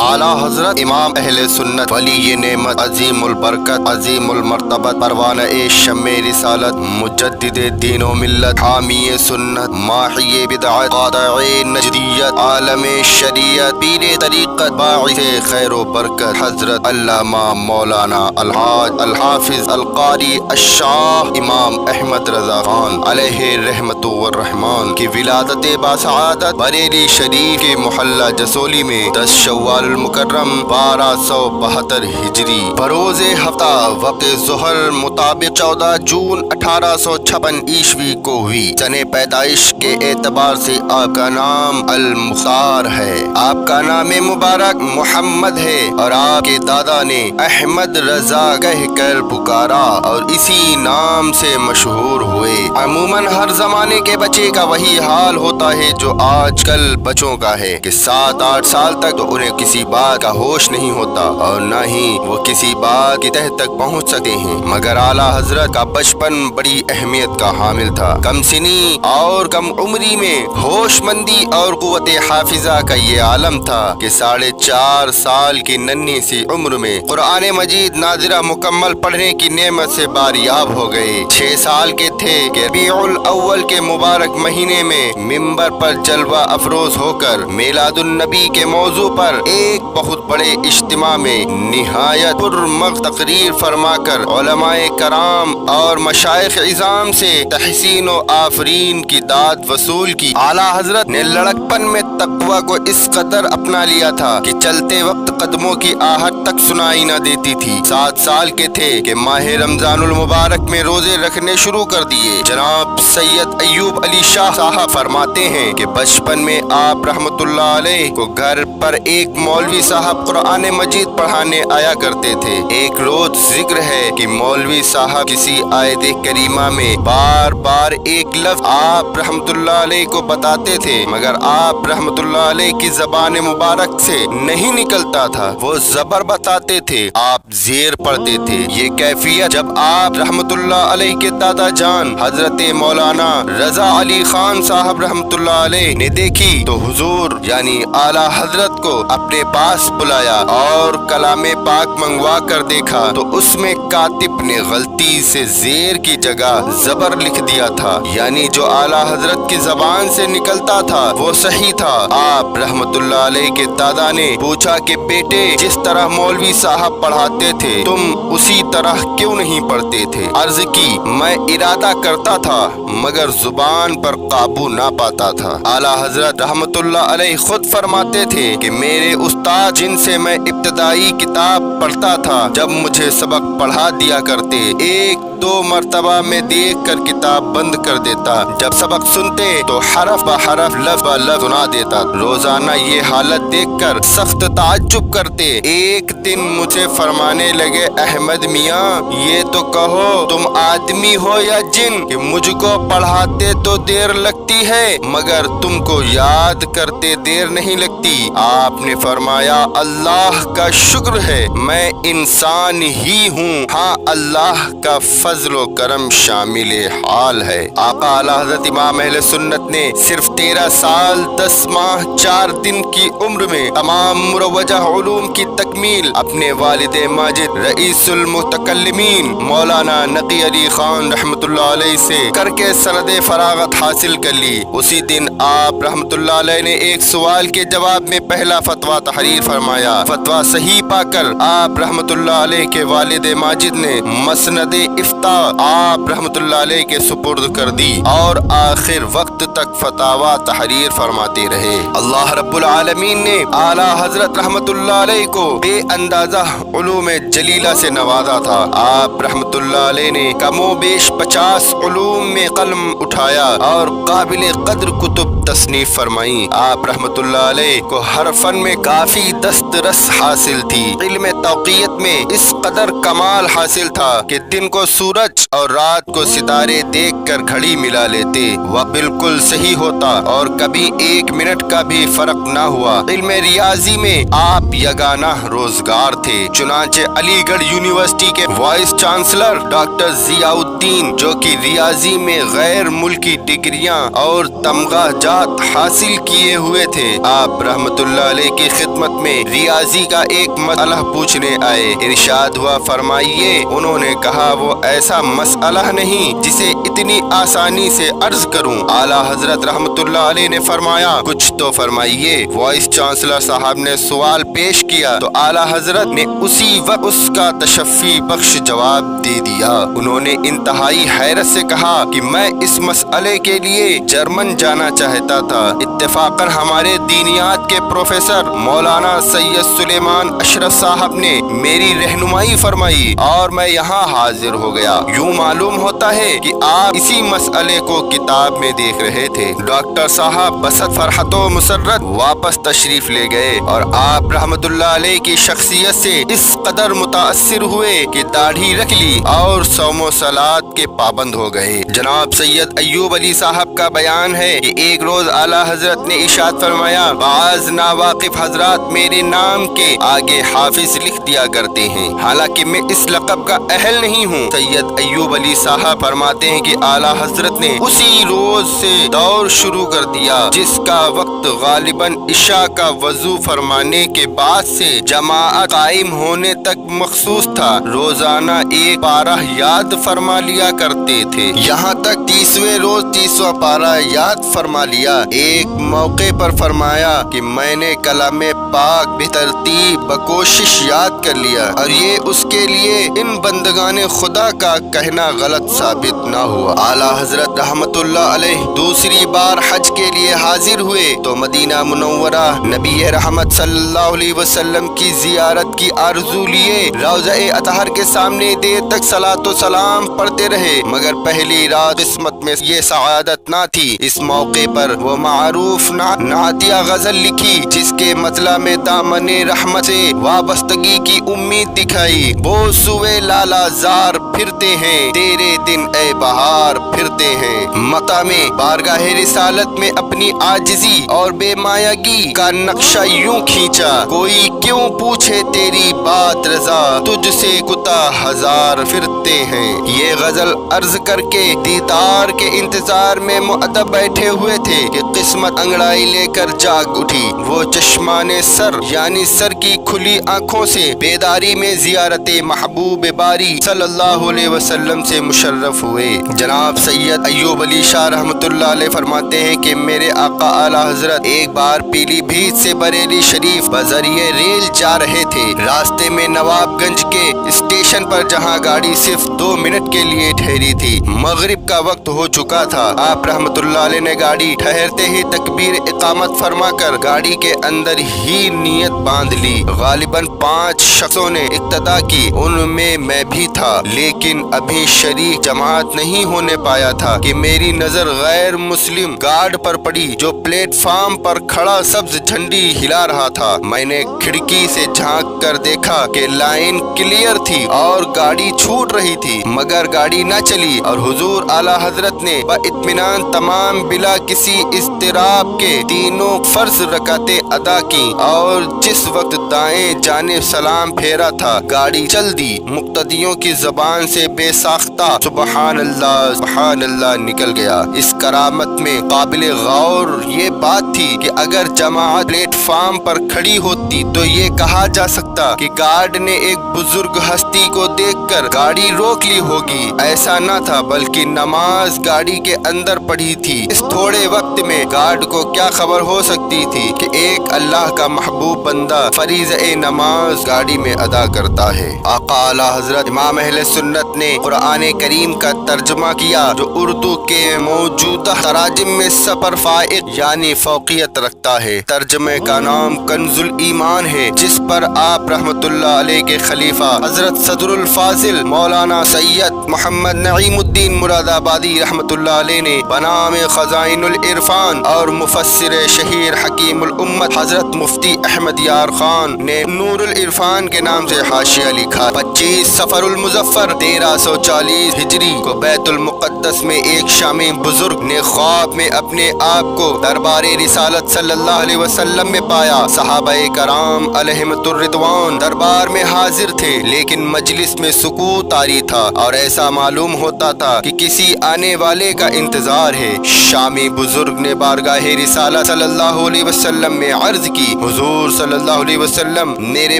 اعلیٰ حضرت امام اہل سنت ولی نعمت عظیم البرکت عظیم المرتبت پروانہ شمع رسالت مجدد دین و ملت حامی سنت ماحی بدعت قاطع نجدیت عالم شریعت پیر طریقت باعث خیر و برکت حضرت علامہ مولانا الحاج الحافظ القاری الشاہ امام احمد رضا خان علیہ رحمت والرحمان کی ولادت باسعادت بریلی شریف کے محلہ جسولی میں 10 شوال المکرم 1272 ہجری بروز ہفتہ وقت ظہر مطابق 14 جون 1856 عیسوی کو ہوئی۔ سن پیدائش کے اعتبار سے آپ کا نام المختار ہے، آپ کا نام مبارک محمد ہے اور آپ کے دادا نے احمد رضا کہہ کر پکارا اور اسی نام سے مشہور ہوئے۔ عموماً ہر زمانے کے بچے کا وہی حال ہوتا ہے جو آج کل بچوں کا ہے کہ 7-8 سال تک تو انہیں کسی بات کا ہوش نہیں ہوتا اور نہ ہی وہ کسی بات کی تہ تک پہنچ سکتے ہیں، مگر اعلیٰ حضرت کا بچپن بڑی اہمیت کا حامل تھا۔ کم سنی اور کم عمری میں ہوش مندی اور قوت حافظہ کا یہ عالم تھا کہ 4.5 سال کی ننھی سی عمر میں قرآن مجید ناظرہ مکمل پڑھنے کی نعمت سے باریاب ہو گئے۔ 6 سال کے تھے کہ ربیع الاول کے مبارک مہینے میں منبر پر جلوہ افروز ہو کر میلاد النبی کے موضوع پر ایک بہت بڑے اجتماع میں نہایت پرمغز تقریر فرما کر علماء کرام اور مشائخ عظام سے تحسین و آفرین کی داد وصول کی۔ اعلیٰ حضرت نے لڑکپن میں تقوی کو اس قدر اپنا لیا تھا کہ چلتے وقت قدموں کی آہٹ تک سنائی نہ دیتی تھی۔ 7 سال کے تھے کہ ماہ رمضان المبارک میں روزے رکھنے شروع کر دیے۔ جناب سید ایوب علی شاہ صاحب فرماتے ہیں کہ بچپن میں آپ رحمت اللہ علیہ کو گھر پر ایک مولوی صاحب قرآن مجید پڑھانے آیا کرتے تھے۔ ایک روز ذکر ہے کہ مولوی صاحب کسی آیت کریمہ میں بار بار ایک لفظ آپ رحمت اللہ علیہ کو بتاتے تھے مگر آپ رحمت اللہ علیہ کی زبان مبارک سے نہیں نکلتا تھا۔ وہ زبر بتاتے تھے، آپ زیر پڑھتے تھے۔ یہ کیفیت جب آپ رحمت اللہ علیہ کے دادا جان حضرت مولانا رضا علی خان صاحب رحمت اللہ علیہ نے دیکھی تو حضور یعنی اعلیٰ حضرت کو اپنے پاس بلایا اور کلام پاک منگوا کر دیکھا تو اس میں کاتب نے غلطی سے زیر کی جگہ زبر لکھ دیا تھا، یعنی جو اعلیٰ حضرت کی زبان سے نکلتا تھا وہ صحیح تھا۔ آپ رحمت اللہ علیہ کے دادا نے پوچھا کہ بیٹے جس طرح مولوی صاحب پڑھاتے تھے تم اسی طرح کیوں نہیں پڑھتے تھے؟ عرض کی میں ارادہ کرتا تھا مگر زبان پر قابو نہ پاتا تھا۔ اعلیٰ حضرت رحمت اللہ علیہ خود فرماتے تھے کہ میرے استاد جن سے میں ابتدائی کتاب پڑھتا تھا جب مجھے سبق پڑھا دیا کرتے 1-2 مرتبہ میں دیکھ کر کتاب بند کر دیتا، جب سبق سنتے تو حرف بہ حرف لفظ بہ لفظ سنا دیتا۔ روزانہ یہ حالت دیکھ کر سخت تعجب کرتے۔ ایک دن مجھے فرمانے لگے احمد میاں یہ تو کہو تم آدمی ہو یا جن کہ مجھ کو پڑھاتے تو دیر لگتی ہے مگر تم کو یاد کرتے دیر نہیں لگتی۔ آپ نے فرمایا اللہ کا شکر ہے میں انسان ہی ہوں، ہاں اللہ کا فضل و کرم شامل حال ہے۔ آقا اعلیٰ حضرت امام اہل سنت نے صرف 13 سال 10 ماہ 4 دن کی عمر میں تمام مروجہ علوم کی تکمیل اپنے والد ماجد رئیس المتکلمین مولانا نقی علی خان رحمت اللہ علیہ سے کر کے سند فراغت حاصل کر لی۔ اسی دن آپ رحمت اللہ علیہ نے ایک سوال کے جواب میں پہلا فتویٰ تحریر فرمایا۔ فتویٰ صحیح پا کر آپ رحمت اللہ علیہ کے والد ماجد نے مسند افتاء آپ رحمت اللہ علیہ کے سپرد کر دی اور آخر وقت تک فتاوی تحریر فرماتے رہے۔ اللہ رب العالمین نے اعلیٰ حضرت رحمت اللہ علیہ کو بے اندازہ علوم جلیلہ سے نوازا تھا۔ آپ رحمت اللہ علیہ نے کم و بیش 50 علوم میں قلم اٹھایا اور قابل قدر کتب تصنیف فرمائی۔ آپ رحمت اللہ علیہ کو ہر فن میں کافی دسترس حاصل تھی۔ علم توقیت میں اس قدر کمال حاصل تھا کہ دن کو سورج سورج اور رات کو ستارے دیکھ کر گھڑی ملا لیتے، وہ بالکل صحیح ہوتا اور کبھی 1 منٹ کا بھی فرق نہ ہوا۔ علم ریاضی میں آپ یگانہ روزگار تھے، چنانچہ علی گڑھ یونیورسٹی کے وائس چانسلر ڈاکٹر ضیاء الدین، جو کہ ریاضی میں غیر ملکی ڈگریاں اور تمغہ جات حاصل کیے ہوئے تھے، آپ رحمت اللہ علیہ کی خدمت میں ریاضی کا ایک مسئلہ پوچھنے آئے۔ ارشاد ہوا، فرمائیے۔ انہوں نے کہا، وہ ایسا مسئلہ نہیں جسے اتنی آسانی سے عرض کروں۔ اعلیٰ حضرت رحمت اللہ علیہ نے فرمایا، کچھ تو فرمائیے۔ وائس چانسلر صاحب نے سوال پیش کیا تو اعلیٰ حضرت نے اسی وقت اس کا تشفی بخش جواب دے دیا۔ انہوں نے انتہائی حیرت سے کہا کہ میں اس مسئلے کے لیے جرمن جانا چاہتا تھا۔ اتفاقاً ہمارے دینیات کے پروفیسر مولانا سید سلیمان اشرف صاحب نے میری رہنمائی فرمائی اور میں یہاں حاضر ہو گیا۔ یوں معلوم ہوتا ہے کہ آپ اسی مسئلے کو کتاب میں دیکھ رہے تھے۔ ڈاکٹر صاحب بسط فرحت و مسرت واپس تشریف لے گئے اور آپ رحمت اللہ علیہ کی شخصیت سے اس قدر متاثر ہوئے کہ داڑھی رکھ لی اور صوم و صلات کے پابند ہو گئے۔ جناب سید ایوب علی صاحب کا بیان ہے کہ ایک روز اعلیٰ حضرت نے ارشاد فرمایا، بعض ناواقف حضرات میرے نام کے آگے حافظ لکھ دیا کرتے ہیں، حالانکہ میں اس لقب کا اہل نہیں ہوں۔ سید ایوب علی صاحب فرماتے ہیں کہ اعلیٰ حضرت نے اسی روز سے دور شروع کر دیا جس کا وقت غالباً عشاء کا وضو فرمانے کے بعد سے جماعت قائم ہونے تک مخصوص تھا۔ روزانہ ایک پارہ یاد فرما لیا کرتے تھے، یہاں تک 30ویں روز 30واں پارہ یاد فرما لیا۔ ایک موقع پر فرمایا کہ میں نے کلام پاک بترتیب بکوشش یاد کر لیا اور یہ اس کے لیے ان بندگان خدا کا کہنا غلط ثابت نہ ہوا۔ اعلیٰ حضرت رحمت اللہ علیہ دوسری بار حج کے لیے حاضر ہوئے تو مدینہ منورہ نبی رحمت صلی اللہ علیہ وسلم کی زیارت کی آرزو لیے روضہ اطہر کے سامنے دیر تک صلاۃ و سلام پڑھتے رہے، مگر پہلی رات قسمت میں یہ سعادت نہ تھی۔ اس موقع پر وہ معروف نعتیہ غزل لکھی جس کے مطلع میں دامن رحمت سے وابستگی کی امید دکھائی۔ بو سوئے لالا زار پھرتے ہیں، تیرے دن اے بہار پھرتے ہیں۔ مقام بارگاہ رسالت میں اپنی عاجزی اور بے مایگی کا نقشہ یوں کھینچا، کوئی کیوں پوچھے تیری بات رضا، تجھ سے کتا ہزار پھرتے ہیں۔ یہ غزل عرض کر کے دیدار کے انتظار میں مؤدب بیٹھے ہوئے تھے کہ قسمت انگڑائی لے کر جاگ اٹھی۔ وہ چشمان سر یعنی سر کی کھلی آنکھوں سے بیداری میں زیارت محبوب باری صلی اللہ علیہ وسلم سے مشرف ہوئے۔ جناب سید ایوب علی شاہ رحمت اللہ علیہ فرماتے ہیں کہ میرے آقا اعلیٰ حضرت ایک بار پیلی بھیت سے بریلی شریف بذریعہ ریل جا رہے تھے۔ راستے میں نواب گنج کے اسٹیشن پر جہاں گاڑی صرف 2 منٹ کے لیے ٹھہری تھی، مغرب کا وقت ہو چکا تھا۔ آپ رحمت اللہ علیہ نے گاڑی ٹھہرتے ہی تکبیر اقامت فرما کر گاڑی کے اندر ہی نیت باندھ لی۔ غالباً 5 شخصوں نے اقتدا کی، ان میں بھی تھا، لیکن ابھی شریک جماعت نہیں ہونے پایا تھا کہ میری نظر غیر مسلم گارڈ پر پڑی جو پلیٹ فارم پر کھڑا سبز جھنڈی ہلا رہا تھا۔ میں نے کھڑکی سے جھانک کر دیکھا کہ لائن کلیئر تھی اور گاڑی چھوٹ رہی تھی، مگر گاڑی نہ چلی اور حضور اعلیٰ حضرت نے باطمینان تمام بلا کسی اضطراب کے تینوں فرض رکعتیں ادا کی اور جس وقت دائیں جانب سلام پھیرا تھا گاڑی چل دی۔ مقتدیوں کی زبان سے بے ساختہ سبحان اللہ نکل گیا۔ اس کرامت میں قابل غور یہ بات تھی کہ اگر جماعت پلیٹ فارم پر کھڑی ہوتی تو یہ کہا جا سکتا کہ گارڈ نے ایک بزرگ ہستی کو دیکھ کر گاڑی روک لی ہوگی۔ ایسا نہ تھا، بلکہ نماز گاڑی کے اندر پڑھی تھی۔ اس تھوڑے وقت میں گارڈ کو کیا خبر ہو سکتی تھی کہ ایک اللہ کا محبوب بندہ فریضہ نماز گاڑی میں ادا کرتا ہے۔ آقا اعلیٰ حضرت امام اہل سنت نے قرآن کریم کا ترجمہ کیا جو اردو کے موجودہ تراجم میں سپر فائق یعنی فوقیت رکھتا ہے۔ ترجمے کا نام کنز الایمان ہے، جس پر آپ رحمت اللہ علیہ کے خلیفہ حضرت صدر الفاضل مولانا سید محمد نعیم الدین مراد آبادی رحمت اللہ علیہ نے بنام خزائن العرفان عنہ اور مفسر شہیر حکیم الامت حضرت مفتی احمد یار خان نے نور العرفان کے نام سے حاشیہ لکھا۔ 25 صفر المظفر 1340 ہجری کو بیت المقدس میں ایک شامی بزرگ نے خواب میں اپنے آپ کو دربار رسالت صلی اللہ علیہ وسلم میں پایا۔ صحابہ کرام علیہم الرضوان دربار میں حاضر تھے، لیکن مجلس میں سکوت طاری تھا اور ایسا معلوم ہوتا تھا کہ کسی آنے والے کا انتظار ہے۔ شامی بزرگ نے بارگاہ رسالت صلی اللہ علیہ وسلم میں عرض کی، حضور صلی اللہ علیہ وسلم، میرے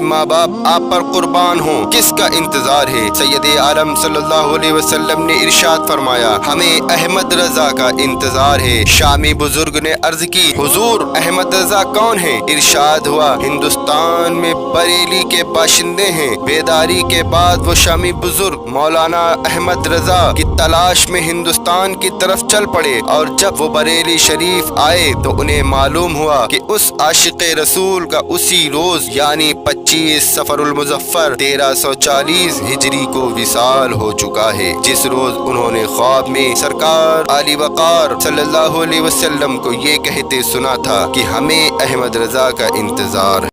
ماں باپ آپ پر قربان ہوں، کس کا انتظار ہے؟ سید عالم صلی اللہ علیہ وسلم نے ارشاد فرمایا، ہمیں احمد رضا کا انتظار ہے۔ شامی بزرگ نے عرض کی، حضور احمد رضا کون ہے؟ ارشاد ہوا، ہندوستان میں بریلی کے باشندے ہیں۔ بیداری کے بعد وہ شامی بزرگ مولانا احمد رضا کی تلاش میں ہندوستان کی طرف چل پڑے، اور جب وہ بریلی شریف آئے تو انہیں معلوم ہوا کہ اس عاشق رسول کا اسی روز یعنی 25 صفر المظفر 1340 ہجری کو وصال ہو چکا ہے، جس روز انہوں نے خواب میں سرکار علی وقار صلی اللہ علیہ وسلم کو یہ کہتے سنا تھا کہ ہمیں احمد رضا کا انتظار ہے۔